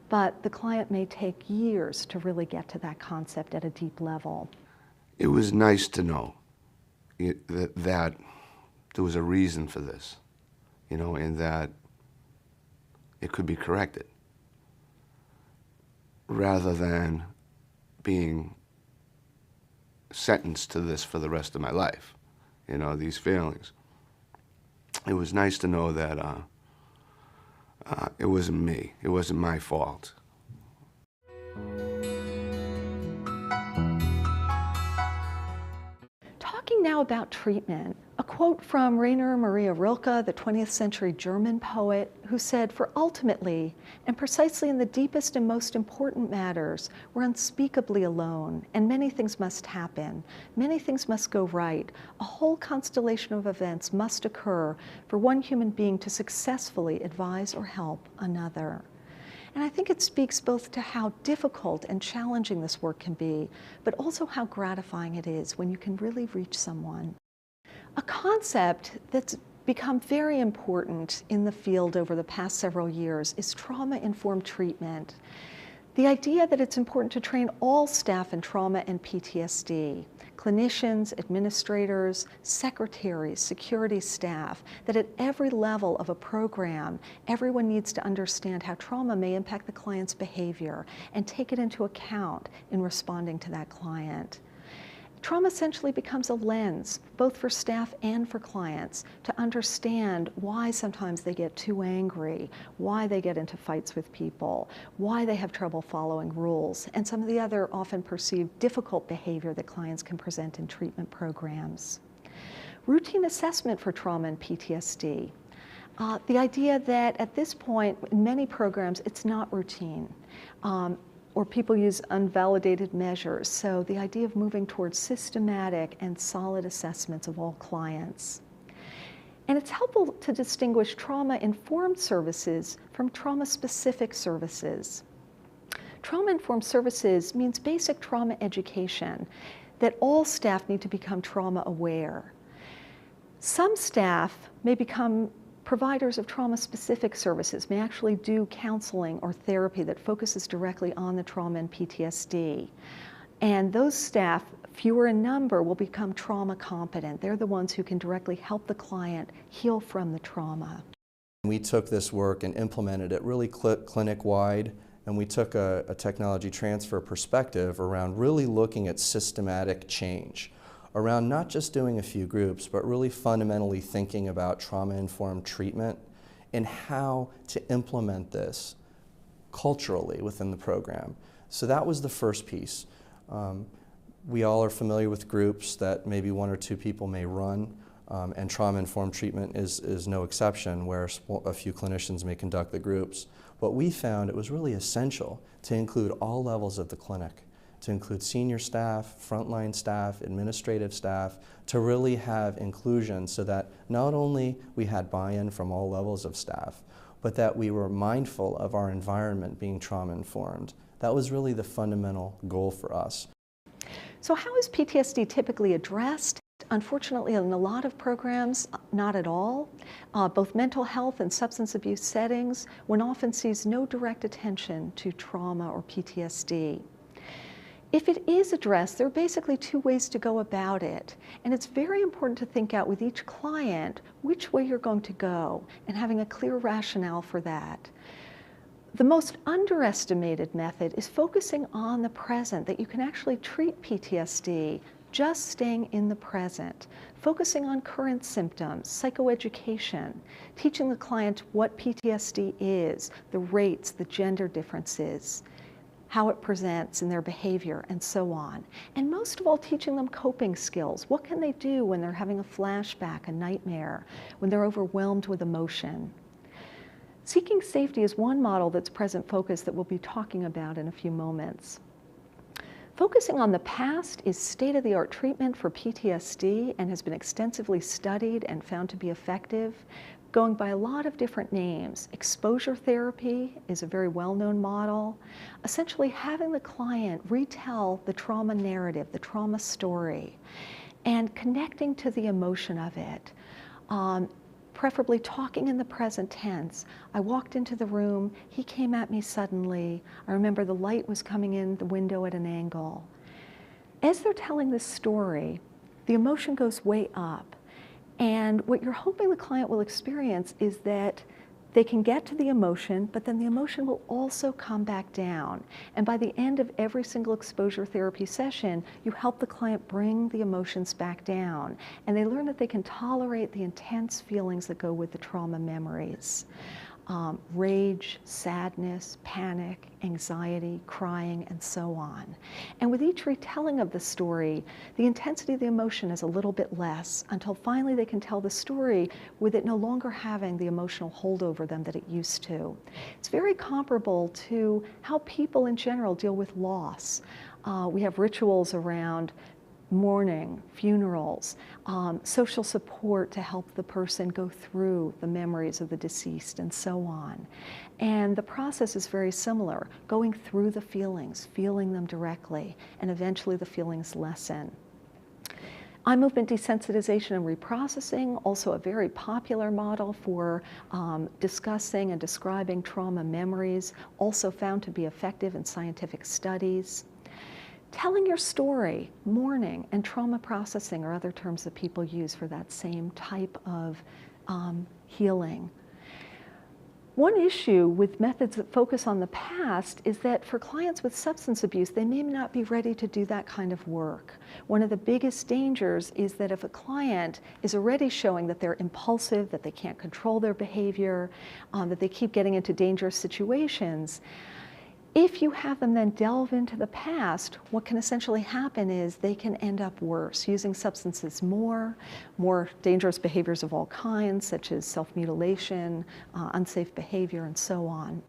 but the client may take years to really get to that concept at a deep level. It was nice to know that there was a reason for this, and that it could be corrected, rather than being sentenced to this for the rest of my life, these failings. It was nice to know that it wasn't me, it wasn't my fault. Talking now about treatment, a quote from Rainer Maria Rilke, the 20th century German poet, who said, "For ultimately, and precisely in the deepest and most important matters, we're unspeakably alone, and many things must happen. Many things must go right. A whole constellation of events must occur for one human being to successfully advise or help another." And I think it speaks both to how difficult and challenging this work can be, but also how gratifying it is when you can really reach someone. A concept that's become very important in the field over the past several years is trauma-informed treatment. The idea that it's important to train all staff in trauma and PTSD, clinicians, administrators, secretaries, security staff, that at every level of a program, everyone needs to understand how trauma may impact the client's behavior and take it into account in responding to that client. Trauma essentially becomes a lens, both for staff and for clients, to understand why sometimes they get too angry, why they get into fights with people, why they have trouble following rules, and some of the other often perceived difficult behavior that clients can present in treatment programs. Routine assessment for trauma and PTSD. The idea that at this point, in many programs, it's not routine. Or people use unvalidated measures. So the idea of moving towards systematic and solid assessments of all clients. And it's helpful to distinguish trauma-informed services from trauma-specific services. Trauma-informed services means basic trauma education, that all staff need to become trauma aware. Some staff may become providers of trauma-specific services, may actually do counseling or therapy that focuses directly on the trauma and PTSD. And those staff, fewer in number, will become trauma competent. They're the ones who can directly help the client heal from the trauma. We took this work and implemented it really clinic-wide, and we took a technology transfer perspective around really looking at systematic change, around not just doing a few groups, but really fundamentally thinking about trauma-informed treatment and how to implement this culturally within the program. So that was the first piece. We all are familiar with groups that maybe one or two people may run, and trauma-informed treatment is no exception, where a few clinicians may conduct the groups. But we found it was really essential to include all levels of the clinic, to include senior staff, frontline staff, administrative staff, to really have inclusion so that not only we had buy-in from all levels of staff, but that we were mindful of our environment being trauma-informed. That was really the fundamental goal for us. So how is PTSD typically addressed? Unfortunately, in a lot of programs, not at all. Both mental health and substance abuse settings, one often sees no direct attention to trauma or PTSD. If it is addressed, there are basically two ways to go about it. And it's very important to think out with each client which way you're going to go and having a clear rationale for that. The most underestimated method is focusing on the present, that you can actually treat PTSD just staying in the present, focusing on current symptoms, psychoeducation, teaching the client what PTSD is, the rates, the gender differences, how it presents in their behavior, and so on. And most of all, teaching them coping skills. What can they do when they're having a flashback, a nightmare, when they're overwhelmed with emotion? Seeking safety is one model that's present focus that we'll be talking about in a few moments. Focusing on the past is state-of-the-art treatment for PTSD and has been extensively studied and found to be effective, going by a lot of different names. Exposure therapy is a very well-known model. Essentially having the client retell the trauma narrative, the trauma story, and connecting to the emotion of it. preferably talking in the present tense. I walked into the room, he came at me suddenly. I remember the light was coming in the window at an angle. As they're telling this story, the emotion goes way up. And what you're hoping the client will experience is that they can get to the emotion, but then the emotion will also come back down. And by the end of every single exposure therapy session, you help the client bring the emotions back down. And they learn that they can tolerate the intense feelings that go with the trauma memories. Rage, sadness, panic, anxiety, crying, and so on. And with each retelling of the story, the intensity of the emotion is a little bit less until finally they can tell the story with it no longer having the emotional hold over them that it used to. It's very comparable to how people in general deal with loss. We have rituals around mourning, funerals, social support to help the person go through the memories of the deceased, and so on. And the process is very similar, going through the feelings, feeling them directly, and eventually the feelings lessen. Eye movement desensitization and reprocessing, also a very popular model for discussing and describing trauma memories, also found to be effective in scientific studies. Telling your story, mourning, and trauma processing are other terms that people use for that same type of healing. One issue with methods that focus on the past is that for clients with substance abuse, they may not be ready to do that kind of work. One of the biggest dangers is that if a client is already showing that they're impulsive, that they can't control their behavior, that they keep getting into dangerous situations, if you have them then delve into the past, what can essentially happen is they can end up worse, using substances more dangerous behaviors of all kinds, such as self-mutilation, unsafe behavior, and so on.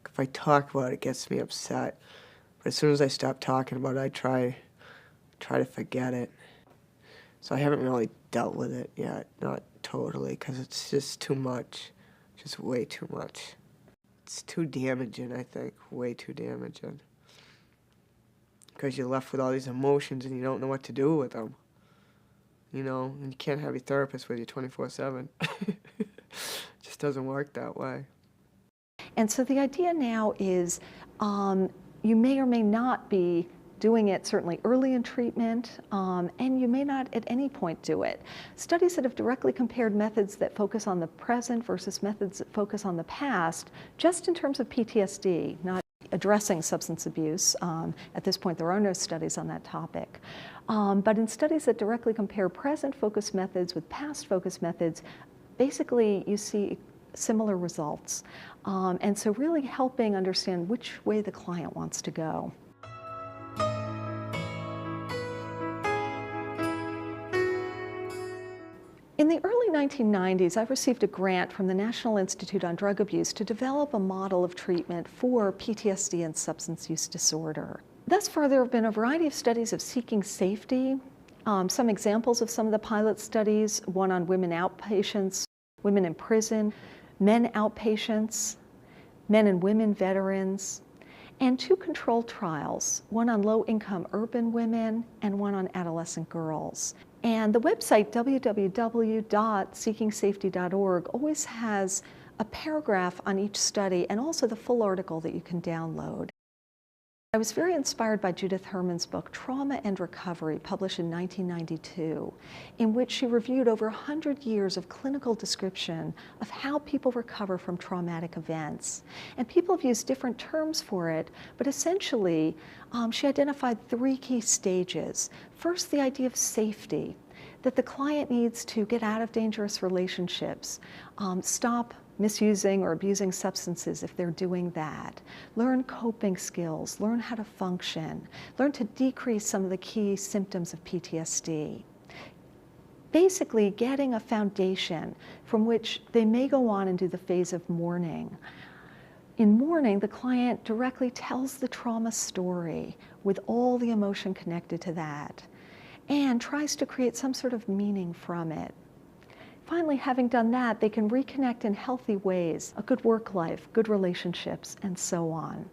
If I talk about it, it gets me upset. But as soon as I stop talking about it, I try to forget it. So I haven't really dealt with it yet, not totally, because it's just too much, just way too much. It's too damaging, I think, way too damaging. Because you're left with all these emotions and you don't know what to do with them. You know, and you can't have your therapist with you 24/7. It just doesn't work that way. And so the idea now is you may or may not be doing it certainly early in treatment, and you may not at any point do it. Studies that have directly compared methods that focus on the present versus methods that focus on the past, just in terms of PTSD, not addressing substance abuse. At this point, there are no studies on that topic. But in studies that directly compare present-focused methods with past-focused methods, basically you see similar results. And so really helping understand which way the client wants to go. In the early 1990s, I received a grant from the National Institute on Drug Abuse to develop a model of treatment for PTSD and substance use disorder. Thus far, there have been a variety of studies of seeking safety. Some examples of some of the pilot studies, one on women outpatients, women in prison, men outpatients, men and women veterans, and 2 controlled trials, one on low-income urban women and one on adolescent girls. And the website, www.seekingsafety.org, always has a paragraph on each study and also the full article that you can download. I was very inspired by Judith Herman's book, Trauma and Recovery, published in 1992, in which she reviewed over 100 years of clinical description of how people recover from traumatic events. And people have used different terms for it, but essentially, she identified 3 key stages. First, the idea of safety, that the client needs to get out of dangerous relationships, stop misusing or abusing substances if they're doing that. Learn coping skills, learn how to function, learn to decrease some of the key symptoms of PTSD. Basically, getting a foundation from which they may go on and do the phase of mourning. In mourning, the client directly tells the trauma story with all the emotion connected to that and tries to create some sort of meaning from it. Finally, having done that, they can reconnect in healthy ways, a good work life, good relationships, and so on.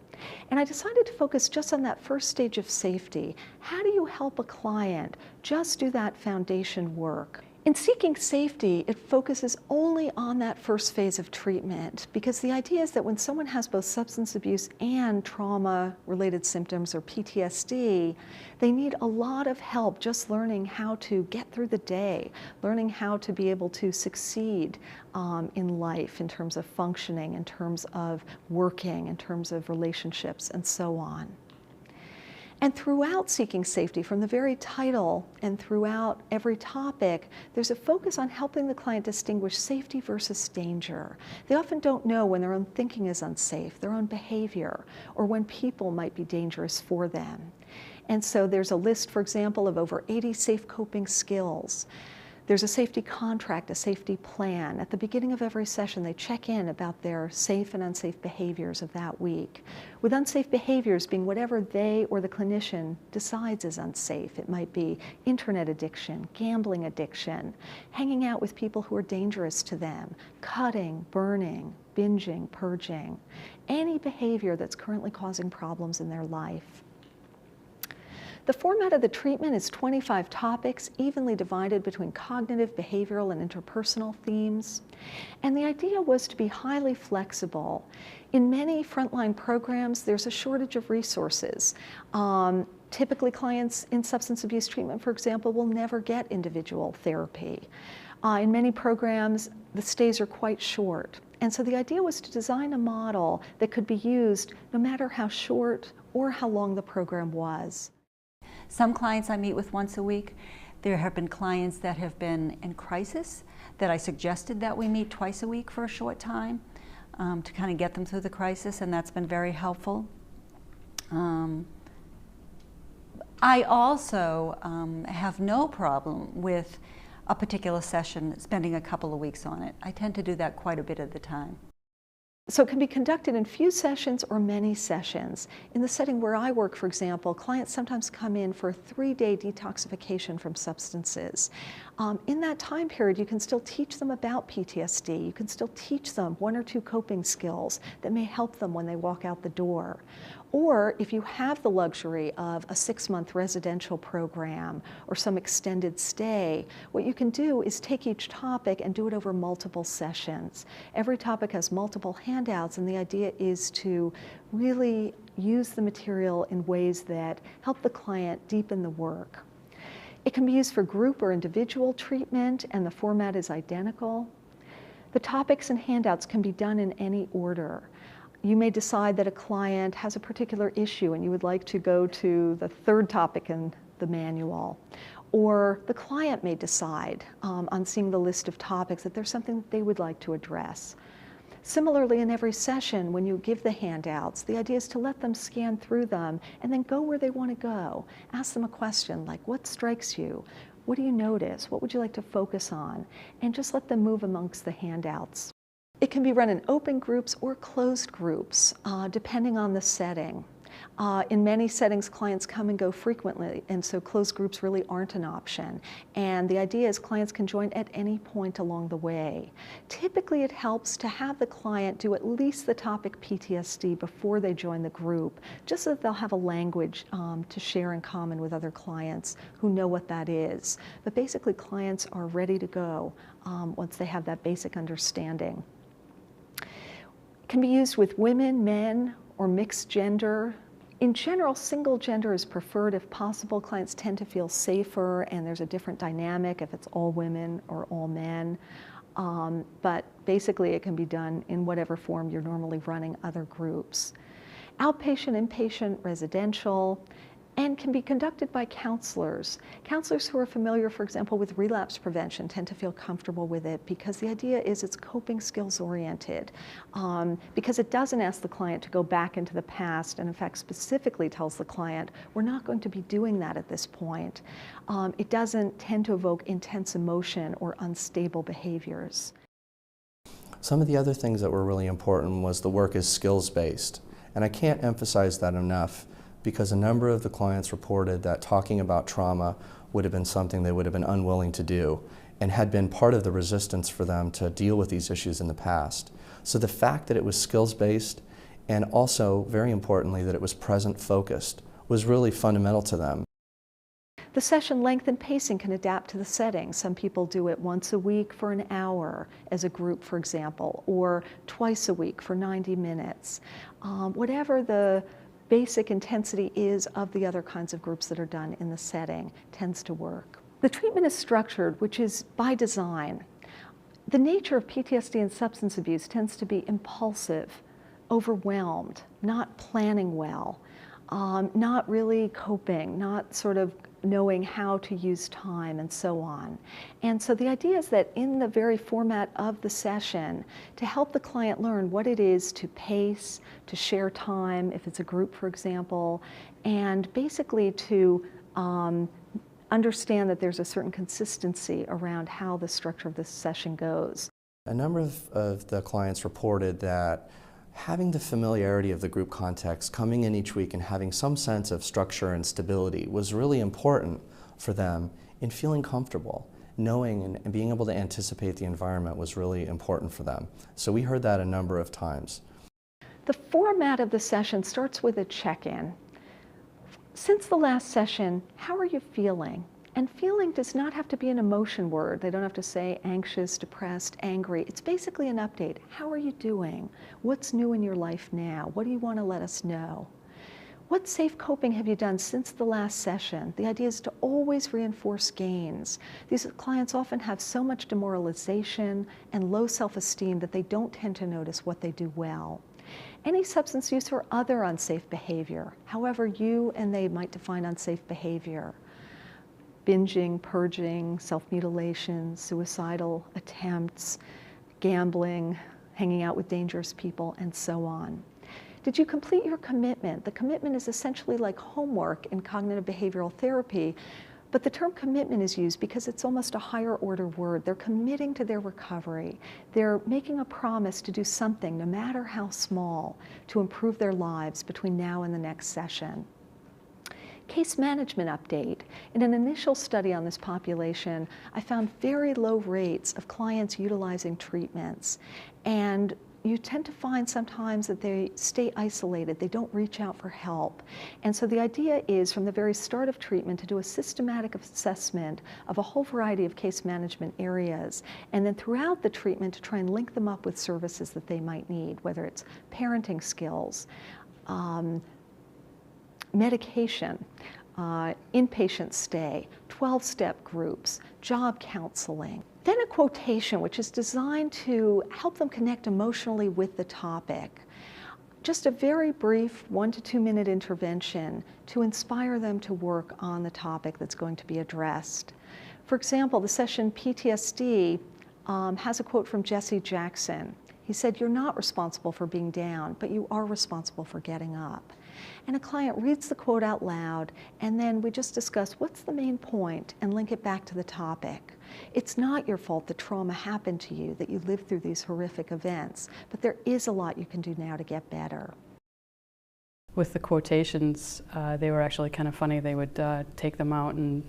And I decided to focus just on that first stage of safety. How do you help a client just do that foundation work? In seeking safety, it focuses only on that first phase of treatment because the idea is that when someone has both substance abuse and trauma-related symptoms or PTSD, they need a lot of help just learning how to get through the day, learning how to be able to succeed in life in terms of functioning, in terms of working, in terms of relationships, and so on. And throughout Seeking Safety, from the very title and throughout every topic, there's a focus on helping the client distinguish safety versus danger. They often don't know when their own thinking is unsafe, their own behavior, or when people might be dangerous for them. And so there's a list, for example, of over 80 safe coping skills. There's a safety contract, a safety plan. At the beginning of every session, they check in about their safe and unsafe behaviors of that week, with unsafe behaviors being whatever they or the clinician decides is unsafe. It might be internet addiction, gambling addiction, hanging out with people who are dangerous to them, cutting, burning, binging, purging, any behavior that's currently causing problems in their life. The format of the treatment is 25 topics, evenly divided between cognitive, behavioral, and interpersonal themes. And the idea was to be highly flexible. In many frontline programs, there's a shortage of resources. Typically, clients in substance abuse treatment, for example, will never get individual therapy. In many programs, the stays are quite short. And so the idea was to design a model that could be used no matter how short or how long the program was. Some clients I meet with once a week. There have been clients that have been in crisis that I suggested that we meet twice a week for a short time to kind of get them through the crisis, and that's been very helpful. I also have no problem with a particular session spending a couple of weeks on it. I tend to do that quite a bit of the time. So it can be conducted in few sessions or many sessions. In the setting where I work, for example, clients sometimes come in for a 3-day detoxification from substances. In that time period, you can still teach them about PTSD. You can still teach them 1 or 2 coping skills that may help them when they walk out the door. Or if you have the luxury of a 6-month residential program or some extended stay, what you can do is take each topic and do it over multiple sessions. Every topic has multiple handouts, and the idea is to really use the material in ways that help the client deepen the work. It can be used for group or individual treatment, and the format is identical. The topics and handouts can be done in any order. You may decide that a client has a particular issue and you would like to go to the 3rd topic in the manual. Or the client may decide on seeing the list of topics that there's something that they would like to address. Similarly, in every session, when you give the handouts, the idea is to let them scan through them and then go where they want to go. Ask them a question like, what strikes you? What do you notice? What would you like to focus on? And just let them move amongst the handouts. It can be run in open groups or closed groups, depending on the setting. In many settings, clients come and go frequently, and so closed groups really aren't an option. And the idea is clients can join at any point along the way. Typically, it helps to have the client do at least the topic PTSD before they join the group, just so that they'll have a language to share in common with other clients who know what that is. But basically, clients are ready to go once they have that basic understanding. It can be used with women, men, or mixed gender. In general, single gender is preferred if possible. Clients tend to feel safer, and there's a different dynamic if it's all women or all men. But basically, it can be done in whatever form you're normally running other groups. Outpatient, inpatient, residential, and can be conducted by counselors. Counselors who are familiar, for example, with relapse prevention tend to feel comfortable with it because the idea is it's coping skills oriented. Because it doesn't ask the client to go back into the past, and in fact specifically tells the client, we're not going to be doing that at this point. It doesn't tend to evoke intense emotion or unstable behaviors. Some of the other things that were really important was the work is skills-based. And I can't emphasize that enough, because a number of the clients reported that talking about trauma would have been something they would have been unwilling to do and had been part of the resistance for them to deal with these issues in the past. So the fact that it was skills-based and also, very importantly, that it was present-focused was really fundamental to them. The session length and pacing can adapt to the setting. Some people do it once a week for an hour as a group, for example, or twice a week for 90 minutes. Whatever the basic intensity is of the other kinds of groups that are done in the setting tends to work. The treatment is structured, which is by design. The nature of PTSD and substance abuse tends to be impulsive, overwhelmed, not planning well, not really coping, not sort of knowing how to use time and so on. And so the idea is that in the very format of the session, to help the client learn what it is to pace, to share time, if it's a group, for example, and basically to understand that there's a certain consistency around how the structure of this session goes. A number of the clients reported that having the familiarity of the group context, coming in each week and having some sense of structure and stability was really important for them in feeling comfortable. Knowing and being able to anticipate the environment was really important for them. So we heard that a number of times. The format of the session starts with a check-in. Since the last session, how are you feeling? And feeling does not have to be an emotion word. They don't have to say anxious, depressed, angry. It's basically an update. How are you doing? What's new in your life now? What do you want to let us know? What safe coping have you done since the last session? The idea is to always reinforce gains. These clients often have so much demoralization and low self-esteem that they don't tend to notice what they do well. Any substance use or other unsafe behavior, however you and they might define unsafe behavior. Binging, purging, self-mutilation, suicidal attempts, gambling, hanging out with dangerous people, and so on. Did you complete your commitment? The commitment is essentially like homework in cognitive behavioral therapy, but the term commitment is used because it's almost a higher order word. They're committing to their recovery. They're making a promise to do something, no matter how small, to improve their lives between now and the next session. Case management update. In an initial study on this population, I found very low rates of clients utilizing treatments. And you tend to find sometimes that they stay isolated, they don't reach out for help. And so the idea is from the very start of treatment to do a systematic assessment of a whole variety of case management areas, and then throughout the treatment to try and link them up with services that they might need, whether it's parenting skills, medication, inpatient stay, 12-step groups, job counseling. Then a quotation, which is designed to help them connect emotionally with the topic. Just a very brief 1 to 2 minute intervention to inspire them to work on the topic that's going to be addressed. For example, the session PTSD has a quote from Jesse Jackson. He said, "You're not responsible for being down, but you are responsible for getting up." And a client reads the quote out loud, and then we just discuss what's the main point and link it back to the topic. It's not your fault that trauma happened to you, that you lived through these horrific events, but there is a lot you can do now to get better. With the quotations, they were actually kind of funny. They would take them out and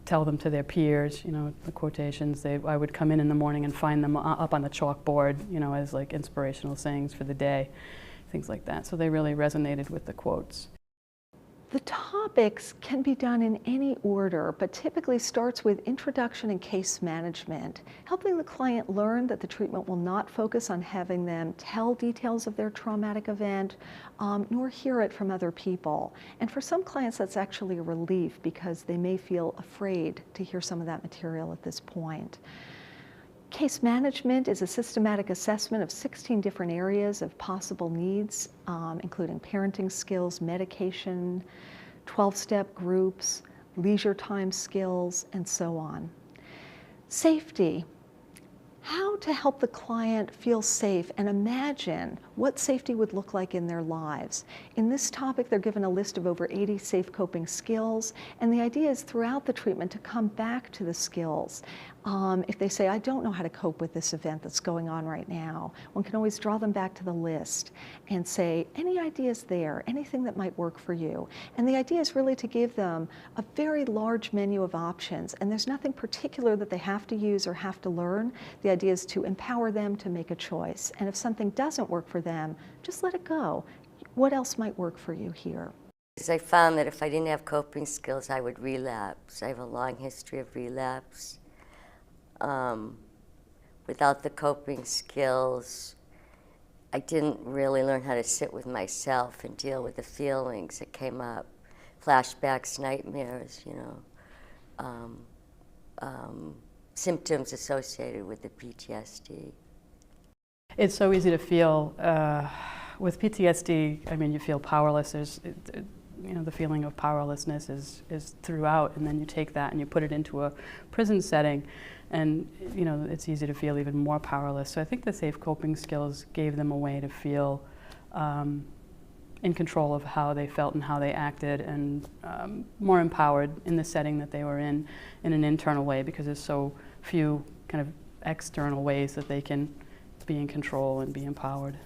tell them to their peers, you know, the quotations. I would come in the morning and find them up on the chalkboard, you know, as like inspirational sayings for the day, things like that. So they really resonated with the quotes. The topics can be done in any order, but typically starts with introduction and case management, helping the client learn that the treatment will not focus on having them tell details of their traumatic event, nor hear it from other people. And for some clients, that's actually a relief because they may feel afraid to hear some of that material at this point. Case management is a systematic assessment of 16 different areas of possible needs, including parenting skills, medication, 12-step groups, leisure time skills, and so on. Safety. How to help the client feel safe and imagine what safety would look like in their lives. In this topic, they're given a list of over 80 safe coping skills, and the idea is throughout the treatment to come back to the skills. If they say, I don't know how to cope with this event that's going on right now, one can always draw them back to the list and say, any ideas there, anything that might work for you? And the idea is really to give them a very large menu of options, and there's nothing particular that they have to use or have to learn. The idea is to empower them to make a choice. And if something doesn't work for them, just let it go. What else might work for you here? Because I found that if I didn't have coping skills, I would relapse. I have a long history of relapse. Without the coping skills, I didn't really learn how to sit with myself and deal with the feelings that came up. Flashbacks, nightmares, you know, symptoms associated with the PTSD. It's so easy to feel, with PTSD, I mean, you feel powerless. You know, the feeling of powerlessness is throughout, and then you take that and you put it into a prison setting, and you know, it's easy to feel even more powerless. So I think the safe coping skills gave them a way to feel in control of how they felt and how they acted, and more empowered in the setting that they were in an internal way, because there's so few kind of external ways that they can be in control and be empowered.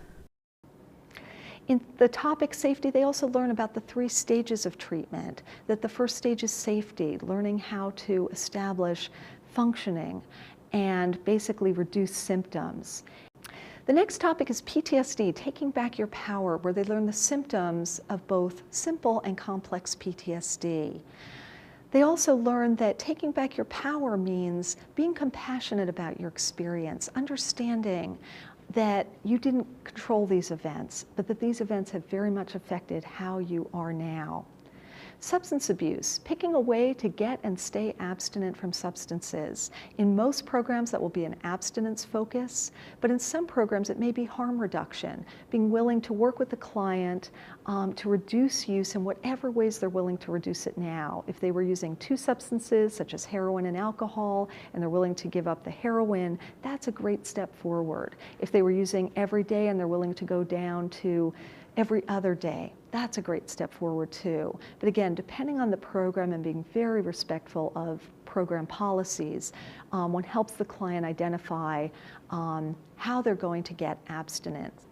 In the topic safety, they also learn about the 3 stages of treatment, that the first stage is safety, learning how to establish functioning and basically reduce symptoms. The next topic is PTSD, taking back your power, where they learn the symptoms of both simple and complex PTSD. They also learn that taking back your power means being compassionate about your experience, understanding that you didn't control these events, but that these events have very much affected how you are now. Substance abuse, picking a way to get and stay abstinent from substances. In most programs that will be an abstinence focus, but in some programs it may be harm reduction, being willing to work with the client to reduce use in whatever ways they're willing to reduce it now. If they were using 2 substances, such as heroin and alcohol, and they're willing to give up the heroin, that's a great step forward. If they were using every day and they're willing to go down to every other day, that's a great step forward too. But again, depending on the program and being very respectful of program policies, one helps the client identify how they're going to get abstinence.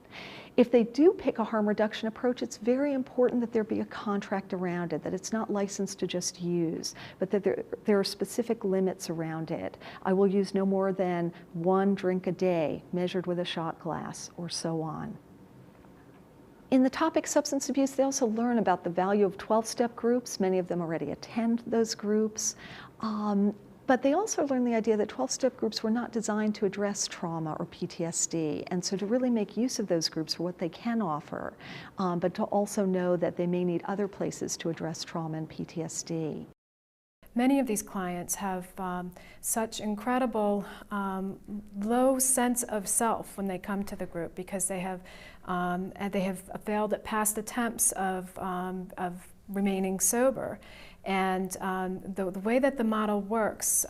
If they do pick a harm reduction approach, it's very important that there be a contract around it, that it's not licensed to just use, but that there are specific limits around it. I will use no more than 1 drink a day, measured with a shot glass, or so on. In the topic substance abuse, they also learn about the value of 12-step groups. Many of them already attend those groups. But they also learn the idea that 12-step groups were not designed to address trauma or PTSD, and so to really make use of those groups for what they can offer, but to also know that they may need other places to address trauma and PTSD. Many of these clients have such incredible low sense of self when they come to the group, because they have failed at past attempts of remaining sober. And the way that the model works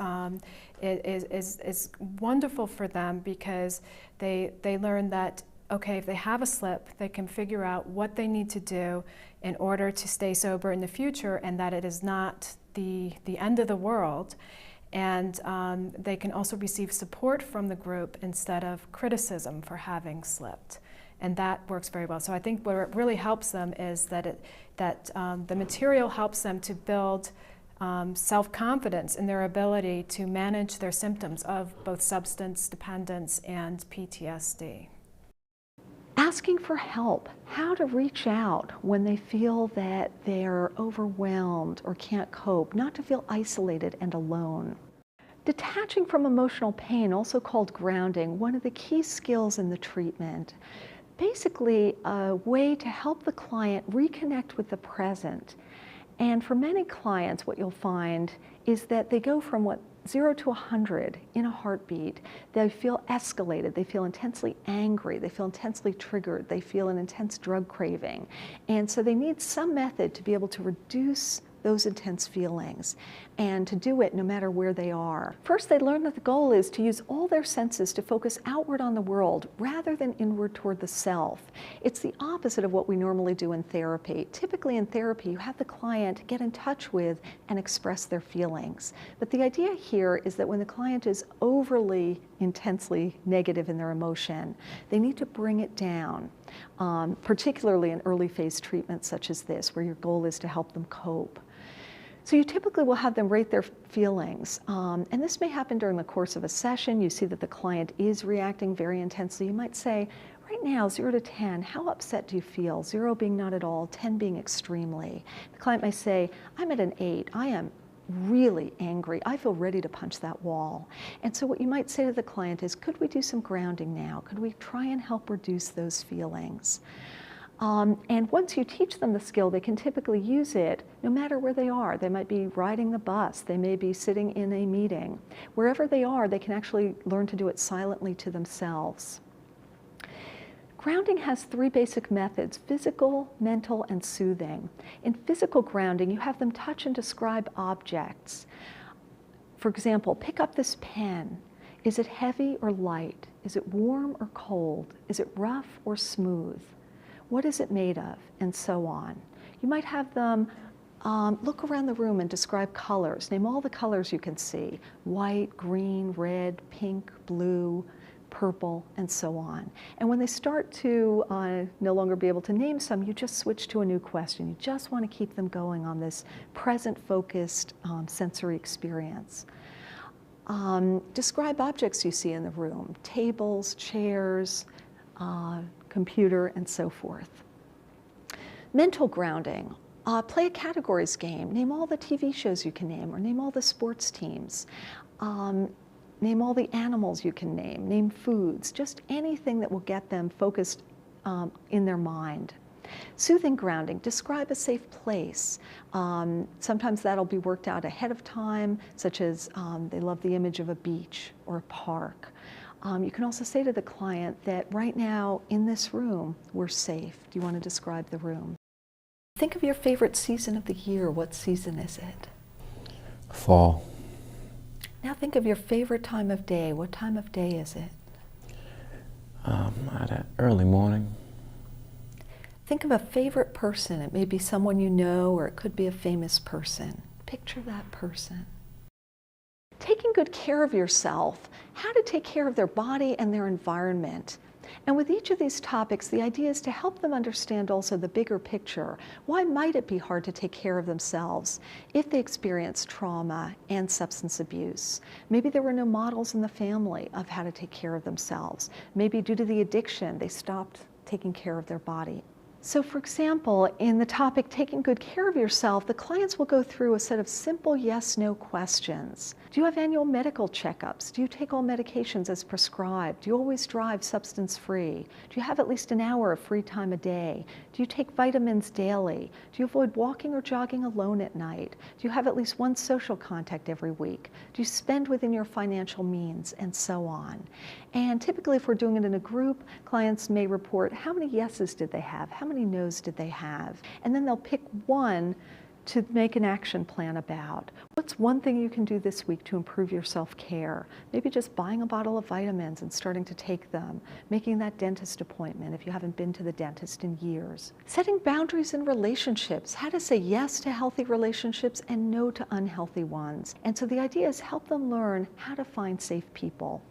is wonderful for them, because they learn that, okay, if they have a slip, they can figure out what they need to do in order to stay sober in the future, and that it is not the end of the world. And they can also receive support from the group instead of criticism for having slipped. And that works very well. So I think what really helps them is that the material helps them to build self-confidence in their ability to manage their symptoms of both substance dependence and PTSD. Asking for help, how to reach out when they feel that they're overwhelmed or can't cope, not to feel isolated and alone. Detaching from emotional pain, also called grounding, one of the key skills in the treatment. Basically a way to help the client reconnect with the present. And for many clients, what you'll find is that they go from 0 to 100 in a heartbeat. They feel escalated, they feel intensely angry, they feel intensely triggered, they feel an intense drug craving. And so they need some method to be able to reduce those intense feelings, and to do it no matter where they are. First, they learn that the goal is to use all their senses to focus outward on the world rather than inward toward the self. It's the opposite of what we normally do in therapy. Typically in therapy, you have the client get in touch with and express their feelings. But the idea here is that when the client is overly intensely negative in their emotion, they need to bring it down, particularly in early phase treatments such as this, where your goal is to help them cope. So you typically will have them rate their feelings, and this may happen during the course of a session. You see that the client is reacting very intensely. You might say, Right now, 0 to 10, how upset do you feel? 0 being not at all, 10 being extremely. The client may say, I'm at an 8. I am really angry. I feel ready to punch that wall. And so what you might say to the client is, could we do some grounding now? Could we try and help reduce those feelings? And once you teach them the skill, they can typically use it no matter where they are. They might be riding the bus. They may be sitting in a meeting. Wherever they are, they can actually learn to do it silently to themselves. Grounding has 3 basic methods: physical, mental, and soothing. In physical grounding, you have them touch and describe objects. For example, pick up this pen. Is it heavy or light? Is it warm or cold? Is it rough or smooth? What is it made of? And so on. You might have them look around the room and describe colors. Name all the colors you can see: white, green, red, pink, blue, purple, and so on. And when they start to no longer be able to name some, you just switch to a new question. You just want to keep them going on this present-focused sensory experience. Describe objects you see in the room: tables, chairs, computer, and so forth. Mental grounding. Play a categories game. Name all the TV shows you can name, or name all the sports teams. Name all the animals you can name. Name foods. Just anything that will get them focused in their mind. Soothing grounding. Describe a safe place. Sometimes that'll be worked out ahead of time, such as they love the image of a beach or a park. You can also say to the client that right now in this room, we're safe. Do you want to describe the room? Think of your favorite season of the year. What season is it? Fall. Now think of your favorite time of day. What time of day is it? Early morning. Think of a favorite person. It may be someone you know, or it could be a famous person. Picture that person. Taking good care of yourself, how to take care of their body and their environment. And with each of these topics, the idea is to help them understand also the bigger picture. Why might it be hard to take care of themselves if they experience trauma and substance abuse? Maybe there were no models in the family of how to take care of themselves. Maybe due to the addiction, they stopped taking care of their body. So for example, in the topic, taking good care of yourself, the clients will go through a set of simple yes/no questions. Do you have annual medical checkups? Do you take all medications as prescribed? Do you always drive substance-free? Do you have at least an hour of free time a day? Do you take vitamins daily? Do you avoid walking or jogging alone at night? Do you have at least one social contact every week? Do you spend within your financial means? And so on. And typically, if we're doing it in a group, clients may report how many yeses did they have, how many no's did they have, and then they'll pick one to make an action plan about. What's one thing you can do this week to improve your self-care? Maybe just buying a bottle of vitamins and starting to take them, making that dentist appointment if you haven't been to the dentist in years. Setting boundaries in relationships, how to say yes to healthy relationships and no to unhealthy ones. And so the idea is help them learn how to find safe people.